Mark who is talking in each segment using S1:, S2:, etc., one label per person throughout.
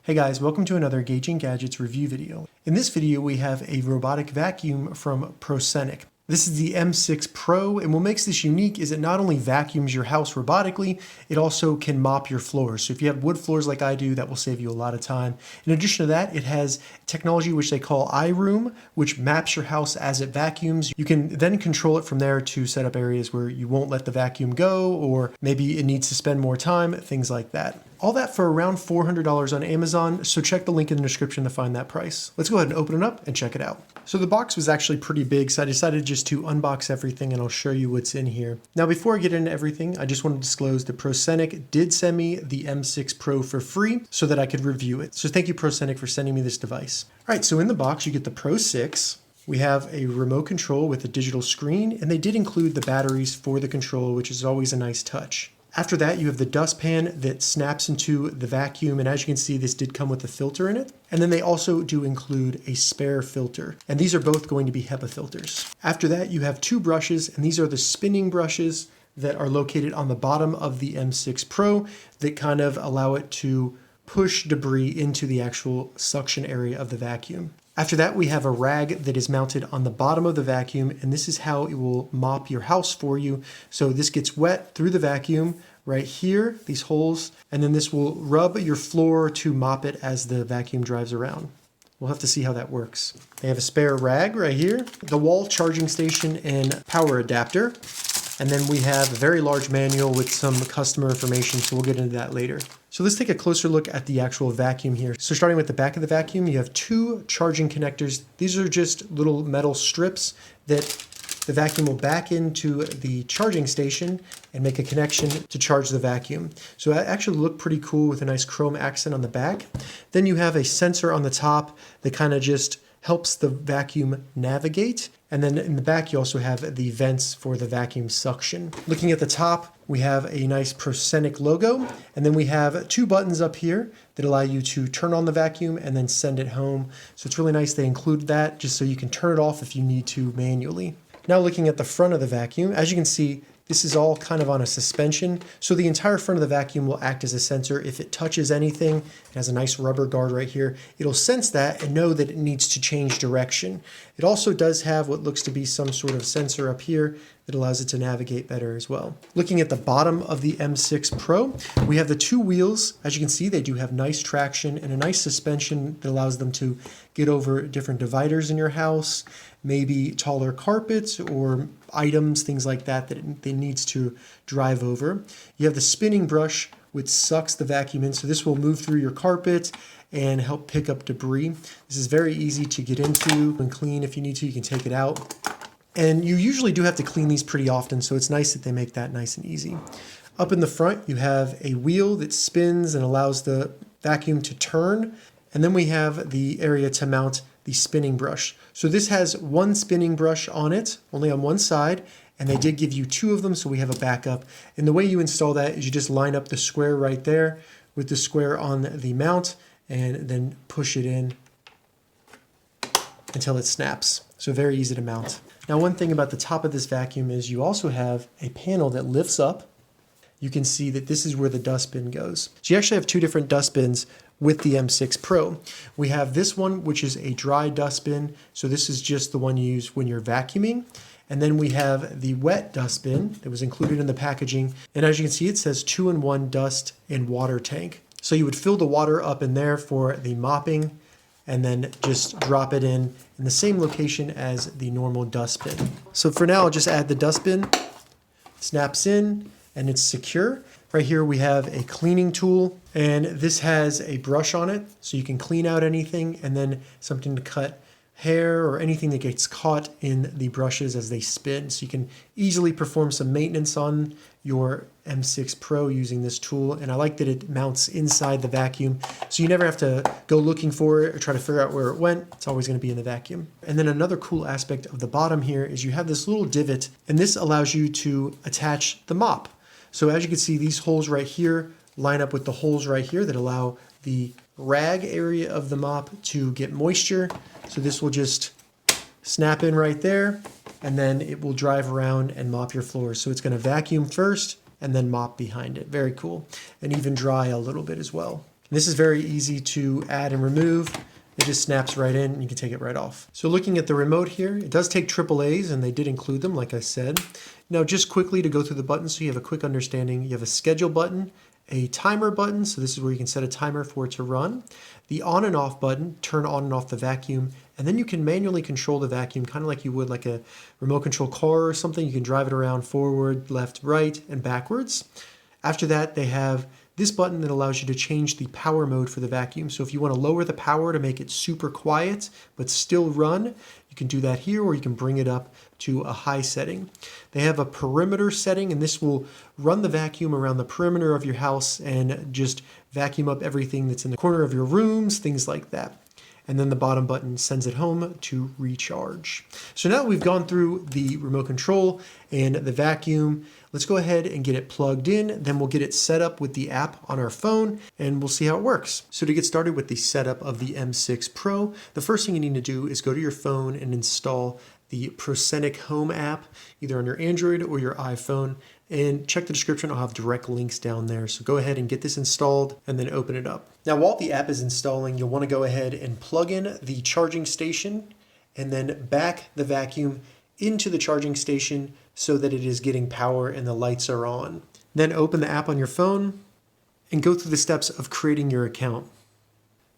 S1: Hey guys, welcome to another Gauging Gadgets review video. In this video we have a robotic vacuum from Proscenic. This is the M6 Pro, and what makes this unique is it not only vacuums your house robotically, it also can mop your floors. So if you have wood floors like I do, that will save you a lot of time. In addition to that, it has technology which they call iRoom, which maps your house as it vacuums. You can then control it from there to set up areas where you won't let the vacuum go, or maybe it needs to spend more time, things like that. All that for around $400 on Amazon, so check the link in the description to find that price. Let's go ahead and open it up and check it out. So the box was actually pretty big, so I decided just to unbox everything and I'll show you what's in here. Now before I get into everything, I just want to disclose that Proscenic did send me the M6 Pro for free so that I could review it. So thank you Proscenic for sending me this device. All right, so in the box you get the Pro 6. We have a remote control with a digital screen, and they did include the batteries for the control, which is always a nice touch. After that, you have the dustpan that snaps into the vacuum, and as you can see, this did come with a filter in it. And then they also do include a spare filter, and these are both going to be HEPA filters. After that, you have two brushes, and these are the spinning brushes that are located on the bottom of the M6 Pro that kind of allow it to push debris into the actual suction area of the vacuum. After that, we have a rag that is mounted on the bottom of the vacuum, and this is how it will mop your house for you. So this gets wet through the vacuum right here, these holes, and then this will rub your floor to mop it as the vacuum drives around. We'll have to see how that works. They have a spare rag right here, the wall charging station and power adapter. And then we have a very large manual with some customer information, so we'll get into that later. So let's take a closer look at the actual vacuum here. So starting with the back of the vacuum, you have two charging connectors. These are just little metal strips that the vacuum will back into the charging station and make a connection to charge the vacuum. So that actually look pretty cool with a nice chrome accent on the back. Then you have a sensor on the top that kind of just helps the vacuum navigate. And then in the back, you also have the vents for the vacuum suction. Looking at the top, we have a nice Proscenic logo. And then we have two buttons up here that allow you to turn on the vacuum and then send it home. So it's really nice they include that just so you can turn it off if you need to manually. Now looking at the front of the vacuum, as you can see, this is all kind of on a suspension, so the entire front of the vacuum will act as a sensor. If it touches anything, it has a nice rubber guard right here, it'll sense that and know that it needs to change direction. It also does have what looks to be some sort of sensor up here that allows it to navigate better as well. Looking at the bottom of the M6 Pro, we have the two wheels. As you can see, they do have nice traction and a nice suspension that allows them to get over different dividers in your house, maybe taller carpets or items, things like that that it needs to drive over. You have the spinning brush, which sucks the vacuum in, so this will move through your carpet and help pick up debris. This is very easy to get into and clean. If you need to, you can take it out. And you usually do have to clean these pretty often, so it's nice that they make that nice and easy. Up in the front, you have a wheel that spins and allows the vacuum to turn. And then we have the area to mount the spinning brush. So this has one spinning brush on it, only on one side, and they did give you two of them, so we have a backup. And the way you install that is you just line up the square right there with the square on the mount, and then push it in until it snaps. So very easy to mount. Now one thing about the top of this vacuum is you also have a panel that lifts up. You can see that this is where the dustbin goes. So you actually have two different dustbins with the M6 Pro. We have this one, which is a dry dustbin. So this is just the one you use when you're vacuuming. And then we have the wet dustbin that was included in the packaging. And as you can see, it says 2-in-1 dust and water tank. So you would fill the water up in there for the mopping and then just drop it in the same location as the normal dustbin. So for now, I'll just add the dustbin, snaps in, and it's secure. Right here we have a cleaning tool, and this has a brush on it so you can clean out anything, and then something to cut hair or anything that gets caught in the brushes as they spin. So you can easily perform some maintenance on your M6 Pro using this tool. And I like that it mounts inside the vacuum, so you never have to go looking for it or try to figure out where it went. It's always going to be in the vacuum. And then another cool aspect of the bottom here is you have this little divot, and this allows you to attach the mop. So as you can see, these holes right here line up with the holes right here that allow the rag area of the mop to get moisture. So this will just snap in right there, and then it will drive around and mop your floors. So it's going to vacuum first and then mop behind it. Very cool. And even dry a little bit as well. This is very easy to add and remove. It just snaps right in and you can take it right off. So looking at the remote here, it does take AAAs and they did include them, like I said. Now just quickly to go through the buttons so you have a quick understanding, you have a schedule button, a timer button, so this is where you can set a timer for it to run, the on and off button, turn on and off the vacuum, and then you can manually control the vacuum kind of like you would like a remote control car or something. You can drive it around forward, left, right, and backwards. After that, they have this button that allows you to change the power mode for the vacuum. So if you want to lower the power to make it super quiet but still run, you can do that here, or you can bring it up to a high setting. They have a perimeter setting, and this will run the vacuum around the perimeter of your house and just vacuum up everything that's in the corner of your rooms, things like that. And then the bottom button sends it home to recharge. So now we've gone through the remote control and the vacuum. Let's go ahead and get it plugged in. Then we'll get it set up with the app on our phone and we'll see how it works. So to get started with the setup of the M6 Pro, the first thing you need to do is go to your phone and install the Proscenic Home app, either on your Android or your iPhone, and check the description. I'll have direct links down there. So go ahead and get this installed and then open it up. Now, while the app is installing, you'll want to go ahead and plug in the charging station and then back the vacuum into the charging station so that it is getting power and the lights are on. Then open the app on your phone and go through the steps of creating your account.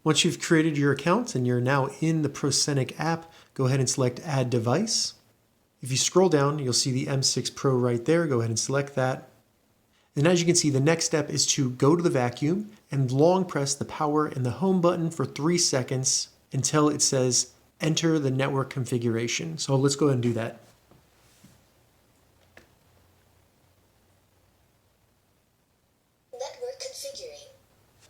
S1: Once you've created your account and you're now in the Proscenic app, go ahead and select Add Device. If you scroll down, you'll see the M6 Pro right there. Go ahead and select that. And as you can see, the next step is to go to the vacuum and long press the power and the home button for 3 seconds until it says enter the network configuration. So let's go ahead and do that.
S2: Network configuring.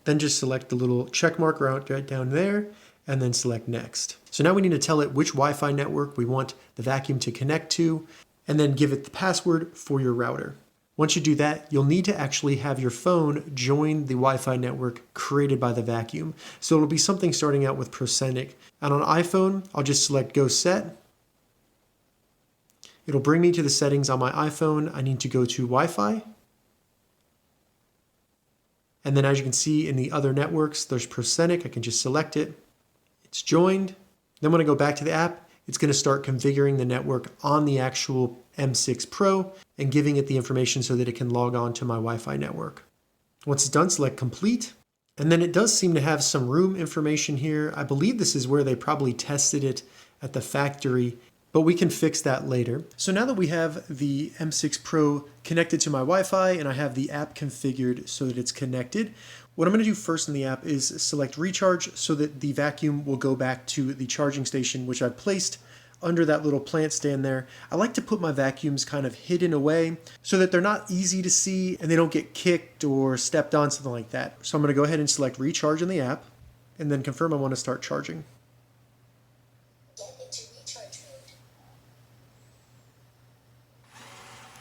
S1: Then just select the little check mark right down there and then select next. So now we need to tell it which Wi-Fi network we want the vacuum to connect to and then give it the password for your router. Once you do that, you'll need to actually have your phone join the Wi-Fi network created by the vacuum. So it'll be something starting out with Proscenic. And on iPhone, I'll just select Go Set. It'll bring me to the settings on my iPhone. I need to go to Wi-Fi. And then as you can see in the other networks, there's Proscenic. I can just select it. It's joined. Then when I go back to the app, it's going to start configuring the network on the actual M6 Pro and giving it the information so that it can log on to my Wi-Fi network. Once it's done, select Complete. And then it does seem to have some room information here. I believe this is where they probably tested it at the factory, but we can fix that later. So now that we have the M6 Pro connected to my Wi-Fi and I have the app configured so that it's connected, what I'm going to do first in the app is select Recharge so that the vacuum will go back to the charging station, which I've placed under that little plant stand there. I like to put my vacuums kind of hidden away so that they're not easy to see and they don't get kicked or stepped on, something like that. So I'm going to go ahead and select Recharge in the app and then confirm I want to start charging.
S2: Get into recharge mode.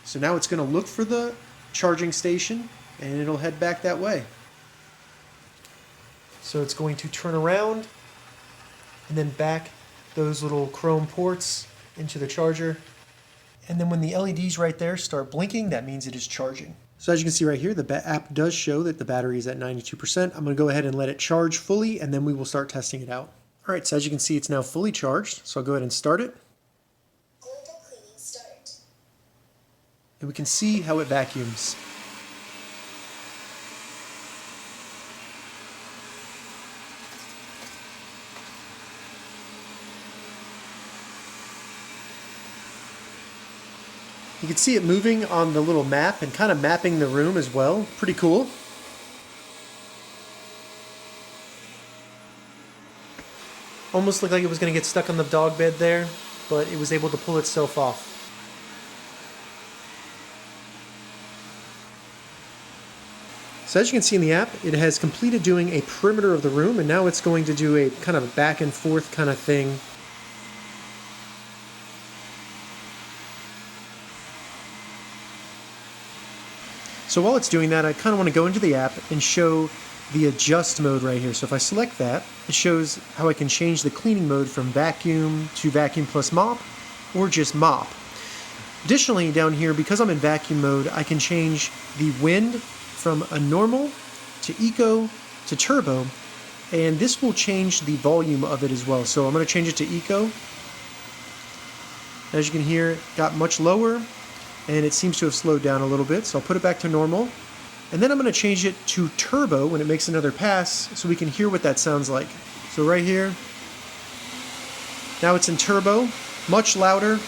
S1: So now it's going to look for the charging station and it'll head back that way. So it's going to turn around and then back those little chrome ports into the charger. And then when the LEDs right there start blinking, that means it is charging. So as you can see right here, the app does show that the battery is at 92%. I'm going to go ahead and let it charge fully, and then we will start testing it out. All right, so as you can see, it's now fully charged. So I'll go ahead and start it.
S2: Global cleaning start.
S1: And we can see how it vacuums. You can see it moving on the little map and kind of mapping the room as well. Pretty cool. Almost looked like it was going to get stuck on the dog bed there, but it was able to pull itself off. So as you can see in the app, it has completed doing a perimeter of the room, and now it's going to do a kind of a back and forth kind of thing. So while it's doing that, I kind of want to go into the app and show the adjust mode right here. So if I select that, it shows how I can change the cleaning mode from vacuum to vacuum plus mop or just mop. Additionally, down here, because I'm in vacuum mode, I can change the wind from a normal to eco to turbo, and this will change the volume of it as well. So I'm going to change it to eco. As you can hear, it got much lower, and it seems to have slowed down a little bit, so I'll put it back to normal. And then I'm going to change it to turbo when it makes another pass so we can hear what that sounds like. So right here, now it's in turbo, much louder,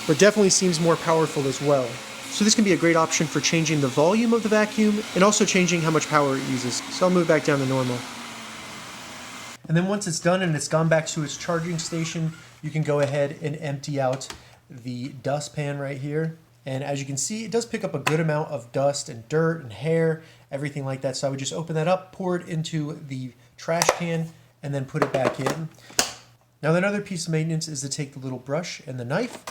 S1: but definitely seems more powerful as well. So this can be a great option for changing the volume of the vacuum and also changing how much power it uses. So I'll move back down to normal. And then once it's done and it's gone back to its charging station, you can go ahead and empty out the dustpan right here. And as you can see, it does pick up a good amount of dust and dirt and hair, everything like that. So I would just open that up, pour it into the trash can, and then put it back in. Now another piece of maintenance is to take the little brush and the knife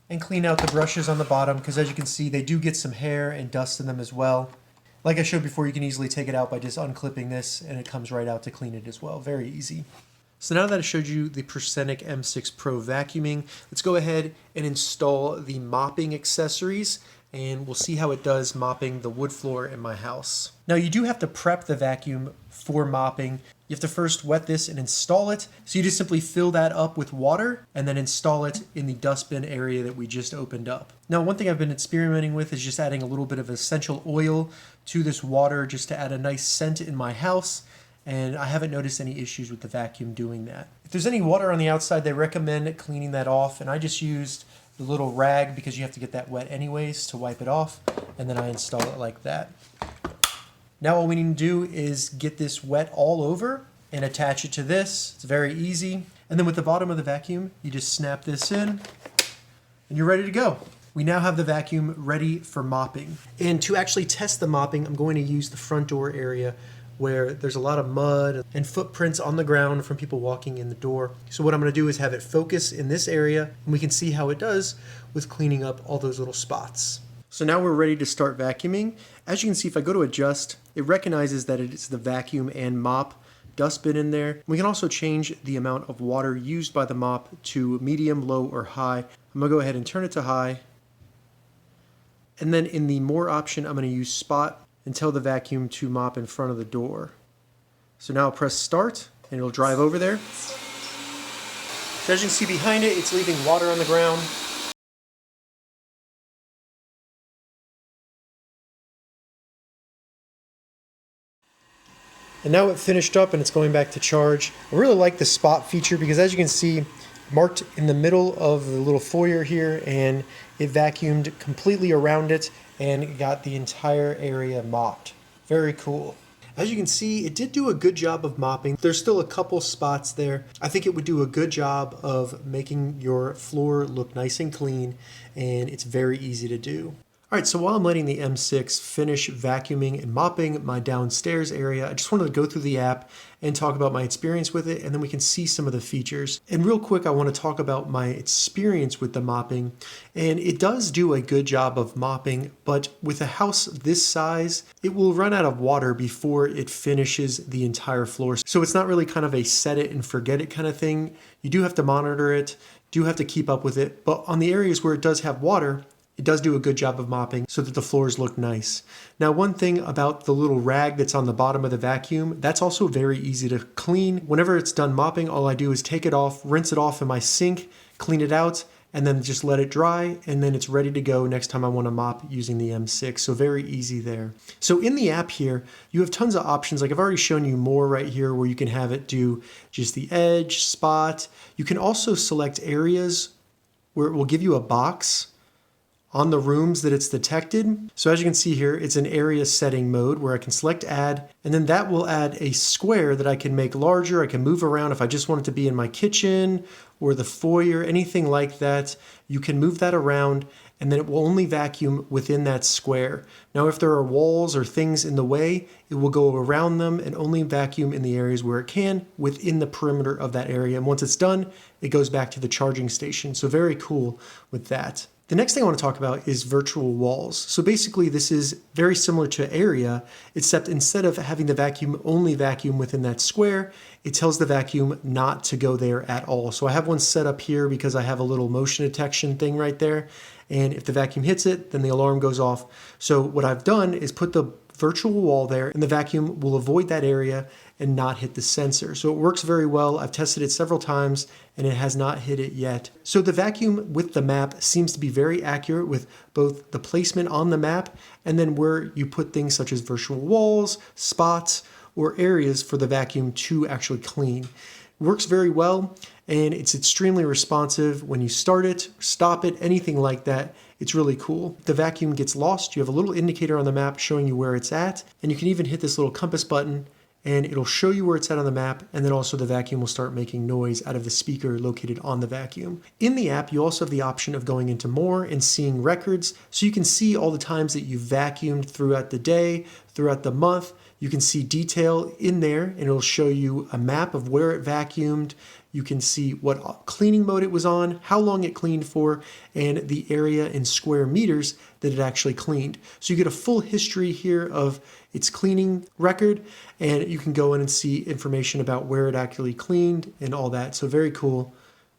S1: and clean out the brushes on the bottom, because as you can see, they do get some hair and dust in them as well. Like I showed before, you can easily take it out by just unclipping this, and it comes right out to clean it as well. Very easy. So now that I showed you the Proscenic M6 Pro vacuuming, let's go ahead and install the mopping accessories, and we'll see how it does mopping the wood floor in my house. Now you do have to prep the vacuum for mopping. You have to first wet this and install it. So you just simply fill that up with water and then install it in the dustbin area that we just opened up. Now one thing I've been experimenting with is just adding a little bit of essential oil to this water just to add a nice scent in my house. And I haven't noticed any issues with the vacuum doing that. If there's any water on the outside, they recommend cleaning that off. And I just used the little rag because you have to get that wet anyways to wipe it off. And then I install it like that. Now all we need to do is get this wet all over and attach it to this. It's very easy. And then with the bottom of the vacuum, you just snap this in and you're ready to go. We now have the vacuum ready for mopping. And to actually test the mopping, I'm going to use the front door area where there's a lot of mud and footprints on the ground from people walking in the door. So what I'm going to do is have it focus in this area, and we can see how it does with cleaning up all those little spots. So now we're ready to start vacuuming. As you can see, if I go to adjust, it recognizes that it's the vacuum and mop dustbin in there. We can also change the amount of water used by the mop to medium, low, or high. I'm going to go ahead and turn it to high. And then in the more option, I'm going to use spot and tell the vacuum to mop in front of the door. So now I'll press start and it'll drive over there. So as you can see behind it, it's leaving water on the ground. And now it finished up and it's going back to charge. I really like the spot feature because as you can see, marked in the middle of the little foyer here, and it vacuumed completely around it and got the entire area mopped. Very cool. As you can see, it did do a good job of mopping. There's still a couple spots there. I think it would do a good job of making your floor look nice and clean, and it's very easy to do. All right, so while I'm letting the M6 finish vacuuming and mopping my downstairs area, I just wanted to go through the app and talk about my experience with it, and then we can see some of the features. And real quick, I want to talk about my experience with the mopping. And it does do a good job of mopping, but with a house this size, it will run out of water before it finishes the entire floor. So it's not really kind of a set it and forget it kind of thing. You do have to monitor it, do have to keep up with it, but on the areas where it does have water, it does do a good job of mopping so that the floors look nice. Now, one thing about the little rag that's on the bottom of the vacuum, that's also very easy to clean. Whenever it's done mopping, all I do is take it off, rinse it off in my sink, clean it out, and then just let it dry, and then it's ready to go next time I want to mop using the M6. So very easy there. So in the app here, you have tons of options. Like I've already shown you more right here where you can have it do just the edge, spot. You can also select areas where it will give you a box on the rooms that it's detected. So as you can see here, it's an area setting mode where I can select add, and then that will add a square that I can make larger. I can move around if I just want it to be in my kitchen or the foyer, anything like that. You can move that around, and then it will only vacuum within that square. Now, if there are walls or things in the way, it will go around them and only vacuum in the areas where it can within the perimeter of that area. And once it's done, it goes back to the charging station. So very cool with that. The next thing I want to talk about is virtual walls. So basically this is very similar to area, except instead of having the vacuum only vacuum within that square, it tells the vacuum not to go there at all. So I have one set up here because I have a little motion detection thing right there. And if the vacuum hits it, then the alarm goes off. So what I've done is put the virtual wall there, and the vacuum will avoid that area and not hit the sensor. So it works very well. I've tested it several times and it has not hit it yet. So the vacuum with the map seems to be very accurate with both the placement on the map and then where you put things such as virtual walls, spots, or areas for the vacuum to actually clean. It works very well and it's extremely responsive. When you start it, stop it, anything like that, it's really cool. If the vacuum gets lost, you have a little indicator on the map showing you where it's at, and you can even hit this little compass button and it'll show you where it's at on the map, and then also the vacuum will start making noise out of the speaker located on the vacuum. In the app, you also have the option of going into more and seeing records, so you can see all the times that you vacuumed throughout the day, throughout the month. You can see detail in there, and it'll show you a map of where it vacuumed. You can see what cleaning mode it was on, how long it cleaned for, and the area in square meters that it actually cleaned. So you get a full history here of its cleaning record, and you can go in and see information about where it actually cleaned and all that. So very cool.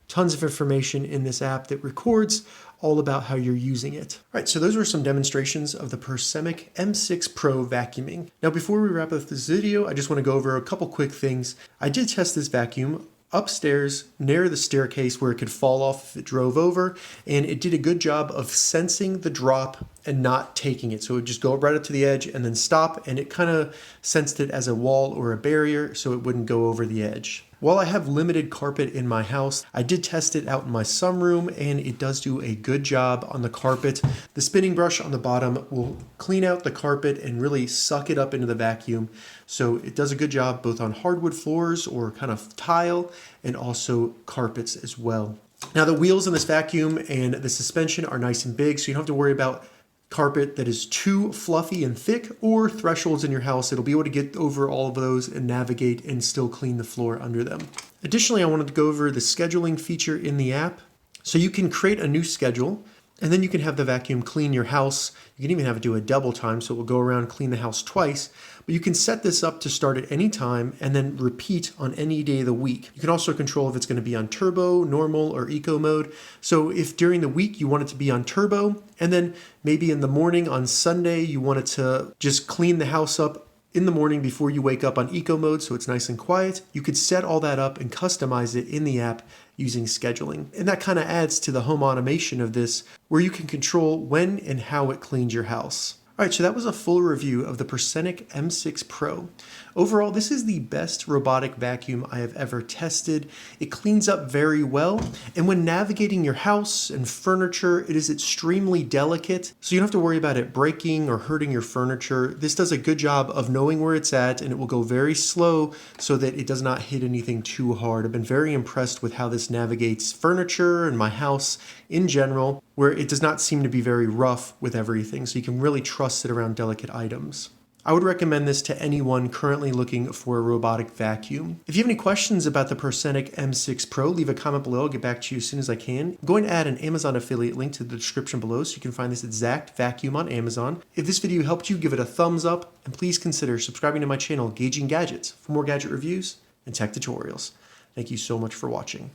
S1: Tons of information in this app that records all about how you're using it. All right, so those were some demonstrations of the Proscenic M6 Pro vacuuming. Now, before we wrap up this video, I just want to go over a couple quick things. I did test this vacuum upstairs near the staircase where it could fall off if it drove over, and it did a good job of sensing the drop and not taking it. So it would just go right up to the edge and then stop, and it kind of sensed it as a wall or a barrier so it wouldn't go over the edge. While I have limited carpet in my house, I did test it out in my sunroom and it does do a good job on the carpet. The spinning brush on the bottom will clean out the carpet and really suck it up into the vacuum. So it does a good job both on hardwood floors or kind of tile and also carpets as well. Now the wheels in this vacuum and the suspension are nice and big, so you don't have to worry about carpet that is too fluffy and thick or thresholds in your house. It'll be able to get over all of those and navigate and still clean the floor under them. Additionally, I wanted to go over the scheduling feature in the app. So you can create a new schedule and then you can have the vacuum clean your house. You can even have it do a double time, so it will go around and clean the house twice. But you can set this up to start at any time and then repeat on any day of the week. You can also control if it's going to be on turbo, normal, or eco mode. So if during the week you want it to be on turbo, and then maybe in the morning on Sunday you want it to just clean the house up in the morning before you wake up on eco mode so it's nice and quiet, you could set all that up and customize it in the app using scheduling. And that kind of adds to the home automation of this, where you can control when and how it cleans your house. All right, so that was a full review of the Proscenic M6 Pro. Overall, this is the best robotic vacuum I have ever tested. It cleans up very well, and when navigating your house and furniture, it is extremely delicate, so you don't have to worry about it breaking or hurting your furniture. This does a good job of knowing where it's at, and it will go very slow so that it does not hit anything too hard. I've been very impressed with how this navigates furniture and my house in general, where it does not seem to be very rough with everything, so you can really trust it around delicate items. I would recommend this to anyone currently looking for a robotic vacuum. If you have any questions about the Proscenic M6 Pro, leave a comment below. I'll get back to you as soon as I can. I'm going to add an Amazon affiliate link to the description below so you can find this exact vacuum on Amazon. If this video helped you, give it a thumbs up, and please consider subscribing to my channel, Gauging Gadgets, for more gadget reviews and tech tutorials. Thank you so much for watching.